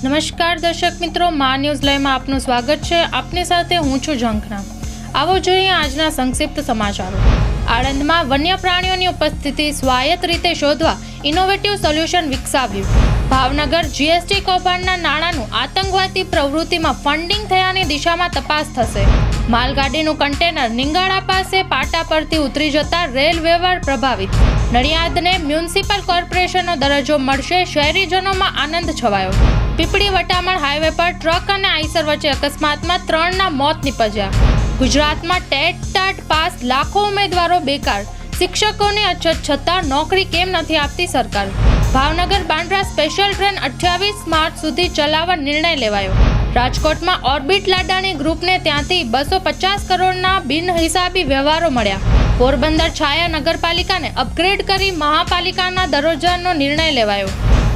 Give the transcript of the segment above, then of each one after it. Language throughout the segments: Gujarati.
નમસ્કાર દર્શક મિત્રો, મા ન્યૂઝ લાઈવમાં આપનું સ્વાગત છે. આપની સાથે હું છું ઝંખના. આવો જોઈએ આજના સંક્ષિપ્ત સમાચારો. આણંદમાં વન્ય પ્રાણીઓની ઉપસ્થિતિ સ્વાયત્ત રીતે શોધવા ઇનોવેટિવ સોલ્યુશન વિકસાવ્યું. ભાવનગર જીએસટી કૌભાંડના નાણાંનું આતંકવાદી પ્રવૃત્તિમાં ફંડિંગ થયાની દિશામાં તપાસ થશે. માલગાડીનું કન્ટેનર નિંગાળા પાસે પાટા પરથી ઉતરી જતા રેલ વ્યવહાર પ્રભાવિત. નડિયાદને મ્યુનિસિપલ કોર્પોરેશનનો દરજ્જો મળશે, શહેરીજનોમાં આનંદ છવાયો. પીપળી વટામણ હાઈવે પર ટ્રક અને આઈસર વચ્ચે અકસ્માતમાં 3ના મોત નિપજ્યા. ગુજરાતમાં ટેટ પાસ લાખો ઉમેદવારો બેકાર. શિક્ષકોની અછત છતાં નોકરી કેમ નથી આપતી સરકાર? Bhavnagar Bandra special train 28 March સુધી ચલાવવા નિર્ણય લેવાયો. રાજકોટમાં ઓર્બિટ લાડાણી ગ્રુપને ત્યાંથી 250 કરોડના બિનહિસાબી વ્યવહારો મળ્યા. પોરબંદર છાયા નગરપાલિકાને અપગ્રેડ કરી મહાપાલિકાના દરજ્જાનો નિર્ણય લેવાયો.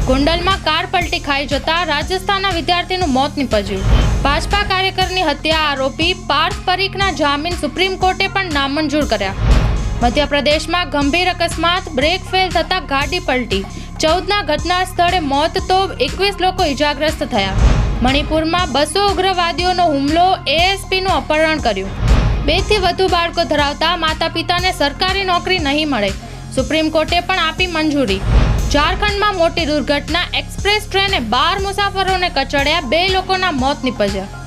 ગોંડલમાં કાર પલટી ખાઈ જતા રાજસ્થાનના વિદ્યાર્થીનું મોત નિપજ્યું. ભાજપા કાર્યકરની હત્યા આરોપી પાર્થ પરીખના જામીન સુપ્રીમ કોર્ટે પણ નામંજૂર કર્યા. મધ્યપ્રદેશમાં ગંભીર અકસ્માત, બ્રેક ફેલ થતા ગાડી પલટી. 14ના ઘટના સ્થળે મોત તો 21 લોકો ઇજાગ્રસ્ત થયા. મણિપુરમાં 200 ઉગ્રવાદીઓનો હુમલો, એએસપીનું અપહરણ કર્યું. 2થી વધુ બાળકો ધરાવતા માતા પિતાને સરકારી નોકરી નહીં મળે, સુપ્રીમ કોર્ટે પણ આપી મંજૂરી. ઝારખંડમાં મોટી દુર્ઘટના, એક્સપ્રેસ ટ્રેને 12 મુસાફરોને કચડ્યા, 2 લોકોના મોત નિપજ્યા.